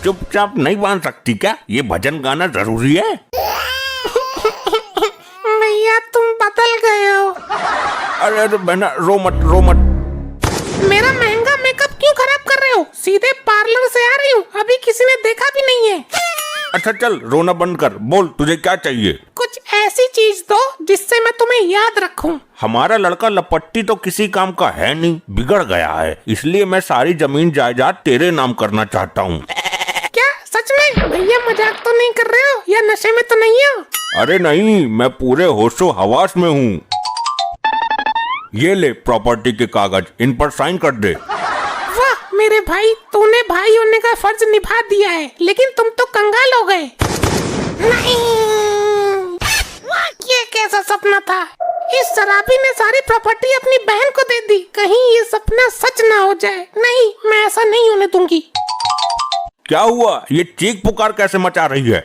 चुपचाप नहीं बांध सकती क्या? ये भजन गाना जरूरी है? भैया तुम बदल गए हो। अरे अरे बहना रो मत रो मत। मेरा महंगा मेकअप क्यों खराब कर रहे हो? सीधे पार्लर से आ रही हूँ, अभी किसी ने देखा भी नहीं है। अच्छा चल रोना बंद कर, बोल तुझे क्या चाहिए? कुछ ऐसी चीज दो जिससे मैं तुम्हें याद रखूं। हमारा लड़का लपट्टी तो किसी काम का है नहीं, बिगड़ गया है, इसलिए मैं सारी जमीन जायदाद तेरे नाम करना चाहता हूँ। क्या सच में? भैया मजाक तो नहीं कर रहे हो या नशे में तो नहीं हो? अरे नहीं, मैं पूरे होशो हवास में हूँ। ये ले प्रॉपर्टी के कागज, इन पर साइन कर दे। वाह मेरे भाई, तूने भाई होने का फर्ज निभा दिया है, लेकिन तुम तो कंगाल हो गए। नहीं, ये कैसा सपना था? इस शराबी ने सारी प्रॉपर्टी अपनी बहन को दे दी, कहीं ये सपना सच ना हो जाए। नहीं, मैं ऐसा नहीं होने दूंगी। क्या हुआ? ये चीख पुकार कैसे मचा रही है?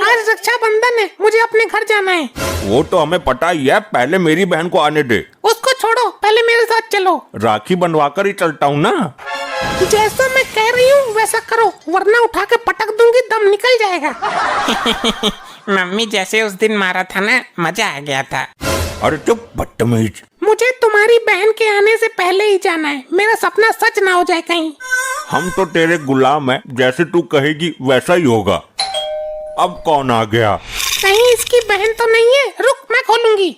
आज रक्षाबंधन है, मुझे अपने घर जाना है। वो तो हमें पता ही है, पहले मेरी बहन को आने दे। उसको छोड़ो, पहले मेरे साथ चलो। राखी बनवा कर ही चलता हूँ ना। जैसा मैं कह रही हूँ वैसा करो, वरना उठा के पटक दूंगी, दम निकल जाएगा। मम्मी जैसे उस दिन मारा था ना, मजा आ गया था। अरे चुप बदतमीज। मुझे तुम्हारी बहन के आने से पहले ही जाना है, मेरा सपना सच ना हो जाए कहीं। हम तो तेरे गुलाम हैं, जैसे तू कहेगी वैसा ही होगा। अब कौन आ गया? कहीं इसकी बहन तो नहीं है? रुक, मैं खोलूंगी।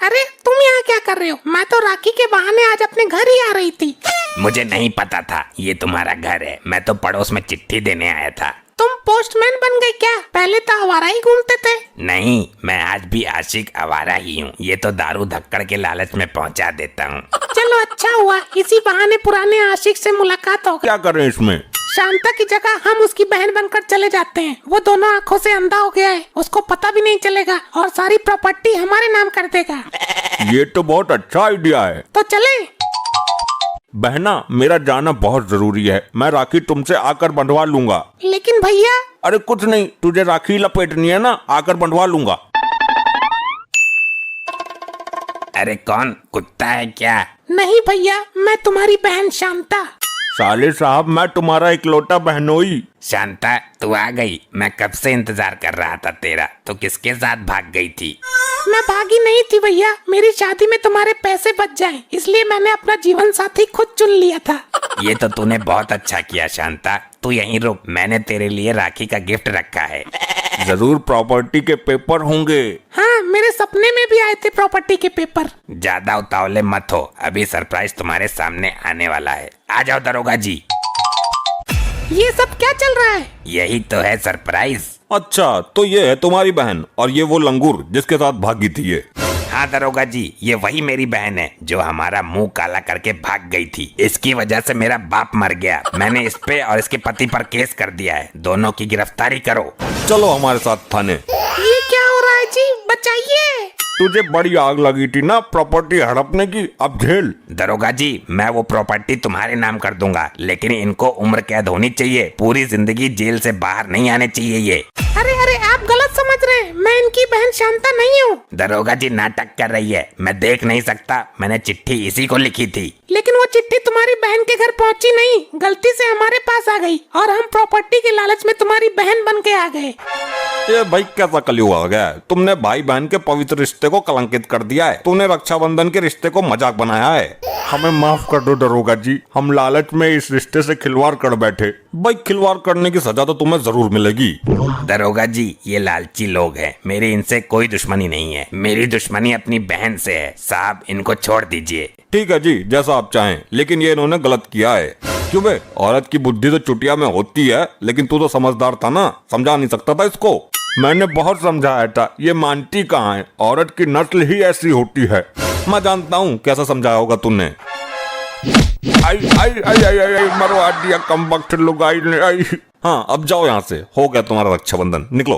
अरे तुम यहाँ क्या कर रहे हो? मैं तो राखी के बहाने आज अपने घर ही आ रही थी। मुझे नहीं पता था ये तुम्हारा घर है, मैं तो पड़ोस में चिट्ठी देने आया था। तुम पोस्टमैन बन गए क्या? पहले तो आवारा ही घूमते थे। नहीं, मैं आज भी आशिक आवारा ही हूँ, ये तो दारू धक्कड़ के लालच में पहुँचा देता हूँ। चलो अच्छा हुआ, इसी बहाने पुराने आशिक से मुलाकात हो गई। क्या कर रहे हैं इसमें? शांता की जगह हम उसकी बहन बनकर चले जाते हैं। वो दोनों आंखों से अंधा हो गया है, उसको पता भी नहीं चलेगा और सारी प्रॉपर्टी हमारे नाम कर देगा। ये तो बहुत अच्छा आइडिया है। तो चले? बहना मेरा जाना बहुत जरूरी है, मैं राखी तुमसे आकर बंधवा लूंगा। लेकिन भैया। अरे कुछ नहीं, तुझे राखी लपेटनी है ना, आकर बंधवा लूंगा। अरे कौन, कुत्ता है क्या? नहीं भैया, मैं तुम्हारी बहन शांता। साले साहब, मैं तुम्हारा इकलौता बहनोई। शांता तू आ गई, मैं कब से इंतजार कर रहा था तेरा। तो किसके साथ भाग गई थी? मैं भागी नहीं थी भैया, मेरी शादी में तुम्हारे पैसे बच जाएं, इसलिए मैंने अपना जीवन साथी खुद चुन लिया था। ये तो तूने बहुत अच्छा किया शांता, तू यहीं रुक, मैंने तेरे लिए राखी का गिफ्ट रखा है। जरूर प्रॉपर्टी के पेपर होंगे। हाँ, मेरे सपने में भी आए थे प्रॉपर्टी के पेपर। ज्यादा उतावले मत हो, अभी सरप्राइज तुम्हारे सामने आने वाला है। आ जाओ दरोगा जी। ये सब क्या चल रहा है? यही तो है सरप्राइज। अच्छा, तो ये है तुम्हारी बहन और ये वो लंगूर जिसके साथ भागी थी ये? हाँ दरोगा जी, ये वही मेरी बहन है जो हमारा मुंह काला करके भाग गई थी। इसकी वजह से मेरा बाप मर गया। मैंने इस पे और इसके पति पर केस कर दिया है, दोनों की गिरफ्तारी करो। चलो हमारे साथ थाने। ये क्या हो रहा है जी? बचाइए। तुझे बड़ी आग लगी थी ना प्रॉपर्टी हड़पने की, अब झेल। दरोगा जी, मैं वो प्रॉपर्टी तुम्हारे नाम कर दूंगा, लेकिन इनको उम्र कैद होनी चाहिए, पूरी जिंदगी जेल से बाहर नहीं आने चाहिए ये। अरे अरे, आप गलत समझ रहे हैं, मैं इनकी बहन शांता नहीं हूँ। दरोगा जी नाटक कर रही है, मैं देख नहीं सकता, मैंने चिट्ठी इसी को लिखी थी। लेकिन वो चिट्ठी तुम्हारी बहन के घर पहुँची नहीं, गलती से हमारे पास आ गई और हम प्रॉपर्टी के लालच में तुम्हारी बहन बन के आ गए। ये भाई कैसा कलयुग आ गया है? तुमने भाई बहन के पवित्र रिश्ते को कलंकित कर दिया है। तूने रक्षाबंधन के रिश्ते को मजाक बनाया है। हमें माफ कर दो दरोगा जी, हम लालच में इस रिश्ते से खिलवाड़ कर बैठे। भाई खिलवाड़ करने की सजा तो तुम्हें जरूर मिलेगी। दरोगा जी, ये लालची लोग हैं, मेरी इनसे कोई दुश्मनी नहीं है, मेरी दुश्मनी अपनी बहन से है। साहब इनको छोड़ दीजिए। ठीक है जी, जैसा आप चाहें, लेकिन ये इन्होंने गलत किया है। क्यों बे? औरत की बुद्धि तो चुटिया में होती है, लेकिन तू तो समझदार था ना, समझा नहीं सकता था इसको? मैंने बहुत समझाया था, ये मानती कहाँ है? औरत की नस्ल ही ऐसी होती है। मैं जानता हूँ कैसा समझाया होगा तूने। आई आई आई आई आई, आई मरवा दिया कमबख्त लुगाई ने। आई हाँ, अब जाओ यहाँ से, हो गया तुम्हारा रक्षाबंधन, निकलो।